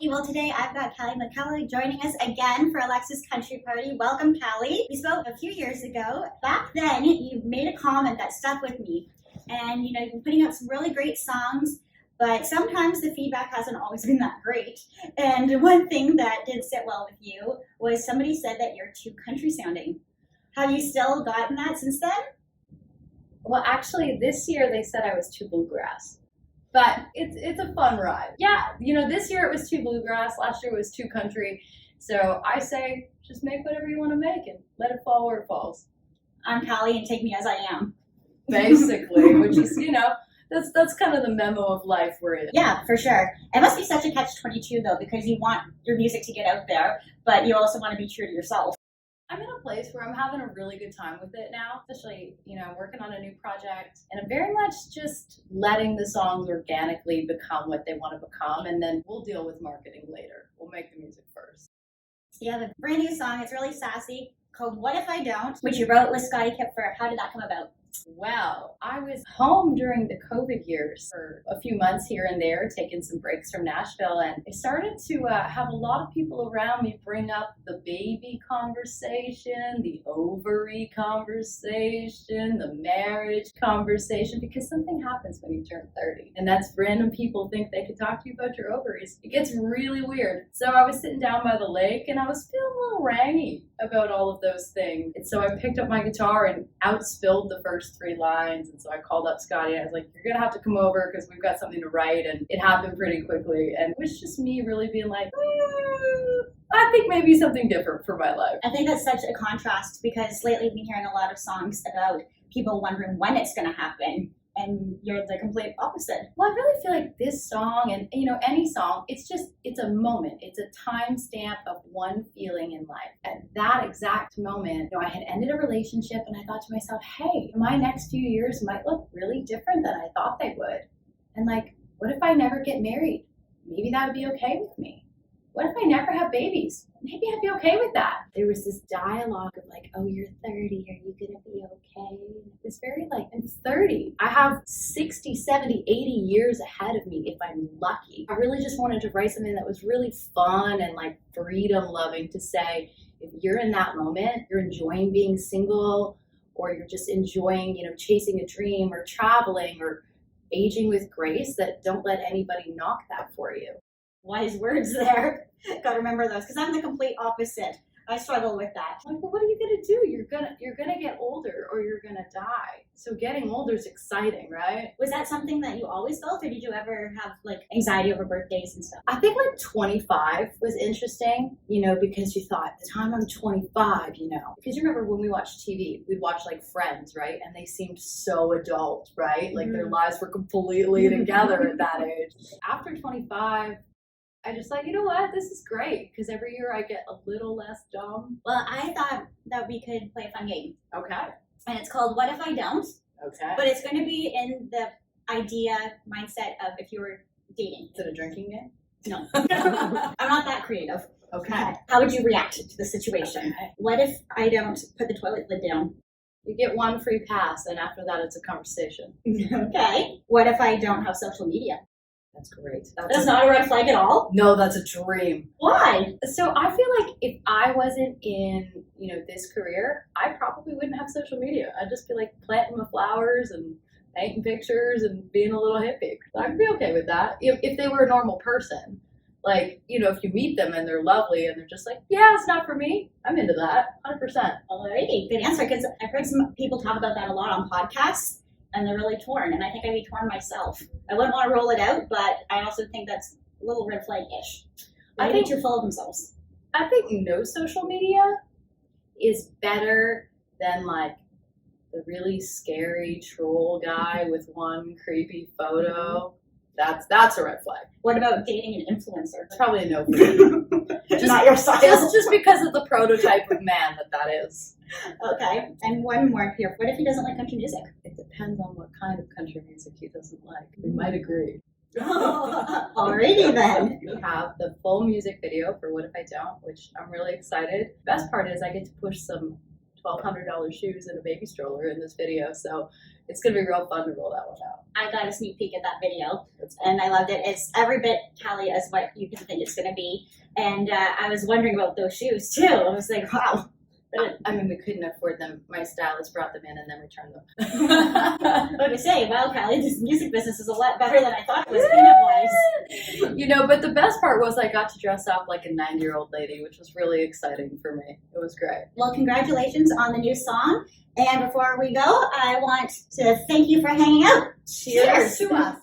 Well, today I've got Callie Mccullough joining us again for Alexa's Country Party. Welcome, Callie. We spoke a few years ago. Back then, you made a comment that stuck with me. And, you've been putting out some really great songs, but sometimes the feedback hasn't always been that great. And one thing that did sit well with you was somebody said that you're too country sounding. Have you still gotten that since then? Well, actually, this year they said I was too bluegrass. But it's a fun ride. Yeah, this year it was too bluegrass. Last year it was too country. So I say, just make whatever you want to make and let it fall where it falls. I'm Callie and take me as I am. Basically, which is, that's kind of the memo of life we're in. Yeah, for sure. It must be such a catch-22 though, because you want your music to get out there, but you also want to be true to yourself. I'm in a place where I'm having a really good time with it now, especially, working on a new project, and I'm very much just letting the songs organically become what they want to become, and then we'll deal with marketing later. We'll make the music first. You have a brand new song. It's really sassy, called What If I Don't, which you wrote with Scotty Kipfer. How did that come about? Well, I was home during the COVID years for a few months here and there, taking some breaks from Nashville, and I started to have a lot of people around me bring up the baby conversation, the ovary conversation, the marriage conversation, because something happens when you turn 30, and that's random people think they could talk to you about your ovaries. It gets really weird. So I was sitting down by the lake, and I was feeling a little rangy about all of those things, and so I picked up my guitar and outspilled the first 3 lines, and so I called up Scotty and I was like, you're gonna have to come over because we've got something to write, and it happened pretty quickly, and it was just me really being like, I think maybe something different for my life. I think that's such a contrast because lately we've been hearing a lot of songs about people wondering when it's gonna happen, and you're the complete opposite. Well, I really feel like this song and any song, it's a moment. It's a time stamp of one feeling in life. At that exact moment, I had ended a relationship and I thought to myself, hey, my next few years might look really different than I thought they would. And what if I never get married? Maybe that would be okay with me. What if I never have babies? Maybe I'd be okay with that. There was this dialogue of oh, you're 30, are you gonna be okay? It was very I'm 30. I have 60, 70, 80 years ahead of me if I'm lucky. I really just wanted to write something that was really fun and freedom loving, to say, if you're in that moment, you're enjoying being single, or you're just enjoying, chasing a dream or traveling or aging with grace, that don't let anybody knock that for you. Wise words there. Gotta remember those, because I'm the complete opposite. I struggle with that. Well, what are you gonna do? You're gonna get older or you're gonna die. So getting older is exciting, right? Was that something that you always felt, or did you ever have anxiety over birthdays and stuff? I think 25 was interesting, because you thought, the time I'm 25, because you remember when we watched TV, we'd watch Friends, right? And they seemed so adult, right? Their lives were completely together at that age. After 25, I just you know what? This is great, because every year I get a little less dumb. Well, I thought that we could play a fun game. Okay. And it's called What If I Don't? Okay. But it's going to be in the mindset of if you were dating. Is it a drinking game? No. I'm not that creative. Okay. How would you react to the situation? Okay. What if I don't put the toilet lid down? You get 1 free pass, and after that it's a conversation. Okay. What if I don't have social media? That's great. That's not a red flag at all? No, that's a dream. Why? So I feel if I wasn't in, this career, I probably wouldn't have social media. I'd just be planting my flowers and painting pictures and being a little hippie. So I'd be okay with that. If they were a normal person, if you meet them and they're lovely and they're just yeah, it's not for me, I'm into that, 100%. Alrighty, good answer, because I've heard some people talk about that a lot on podcasts, and they're really torn, and I think I'd be torn myself. I wouldn't want to roll it out, but I also think that's a little red flag-ish. I think too full of themselves. I think no social media is better than the really scary troll guy with one creepy photo. That's a red flag. What about dating an influencer? It's probably a no for me. Just not your style. Just because of the prototype of man that is. Okay. And one more here. What if he doesn't like country music? It depends on what kind of country music he doesn't like. We might agree. Alrighty then. We have the full music video for What If I Don't, which I'm really excited. The best part is I get to push some $1,200 shoes and a baby stroller in this video, so it's going to be real fun to roll that one out. I got a sneak peek at that video, and I loved it. It's every bit, Callie, as what you can think it's going to be. And I was wondering about those shoes, too. I was like, wow. I mean, we couldn't afford them. My stylist brought them in and then returned them. What to say? Wow, Callie, this music business is a lot better than I thought it was peanut-wise. You know, but the best part was I got to dress up like a 90-year-old lady, which was really exciting for me. It was great. Well, congratulations on the new song. And before we go, I want to thank you for hanging out. Cheers to us.